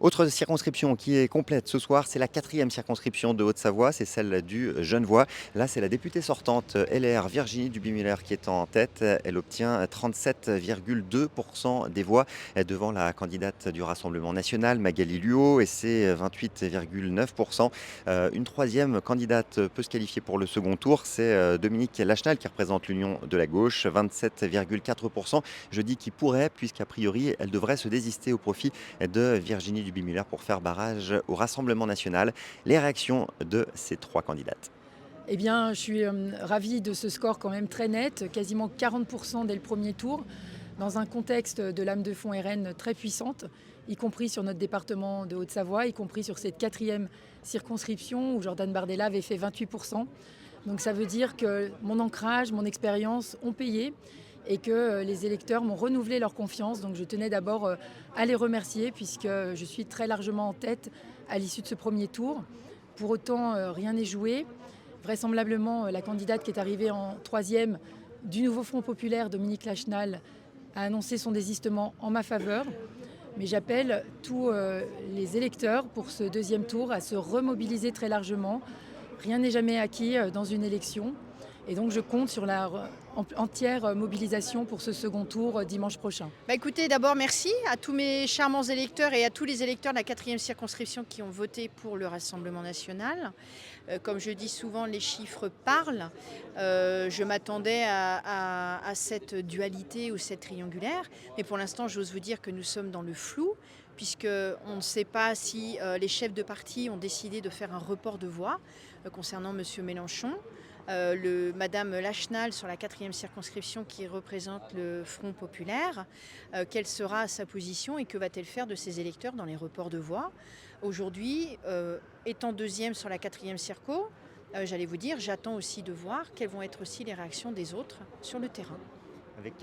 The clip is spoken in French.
Autre circonscription qui est complète ce soir, c'est la quatrième circonscription de Haute-Savoie, c'est celle du Genevois. Là, c'est la députée sortante LR Virginie Duby-Muller qui est en tête. Elle obtient 37,2% des voix devant la candidate du Rassemblement national, Magali Luot, et c'est 28,9%. Une troisième candidate peut se qualifier pour le second tour, c'est Dominique Lachenal qui représente l'Union de la gauche, 27,4%. Je dis qui pourrait, puisqu'a priori, elle devrait se désister au profit de Virginie Duby-Muller pour faire barrage au Rassemblement national. Les réactions de ces trois candidates. Eh bien, je suis ravie de ce score quand même très net, quasiment 40% dès le premier tour, dans un contexte de lame de fond RN très puissante, y compris sur notre département de Haute-Savoie, y compris sur cette quatrième circonscription où Jordan Bardella avait fait 28%. Donc ça veut dire que mon ancrage, mon expérience ont payé et que les électeurs m'ont renouvelé leur confiance. Donc je tenais d'abord à les remercier puisque je suis très largement en tête à l'issue de ce premier tour. Pour autant, rien n'est joué. Vraisemblablement, la candidate qui est arrivée en troisième du nouveau Front populaire, Dominique Lachenal, a annoncé son désistement en ma faveur. Mais j'appelle tous les électeurs pour ce deuxième tour à se remobiliser très largement. Rien n'est jamais acquis dans une élection. Et donc je compte sur la entière mobilisation pour ce second tour dimanche prochain. Écoutez, d'abord merci à tous mes charmants électeurs et à tous les électeurs de la quatrième circonscription qui ont voté pour le Rassemblement national. Comme je dis souvent, les chiffres parlent. Je m'attendais à cette dualité ou cette triangulaire, mais pour l'instant, j'ose vous dire que nous sommes dans le flou, puisqu'on ne sait pas si les chefs de parti ont décidé de faire un report de voix concernant M. Mélenchon. Madame Lachenal sur la quatrième circonscription qui représente le Front populaire, quelle sera sa position et que va-t-elle faire de ses électeurs dans les reports de voix. Aujourd'hui, étant deuxième sur la quatrième circo, j'allais vous dire, j'attends aussi de voir quelles vont être aussi les réactions des autres sur le terrain. Avec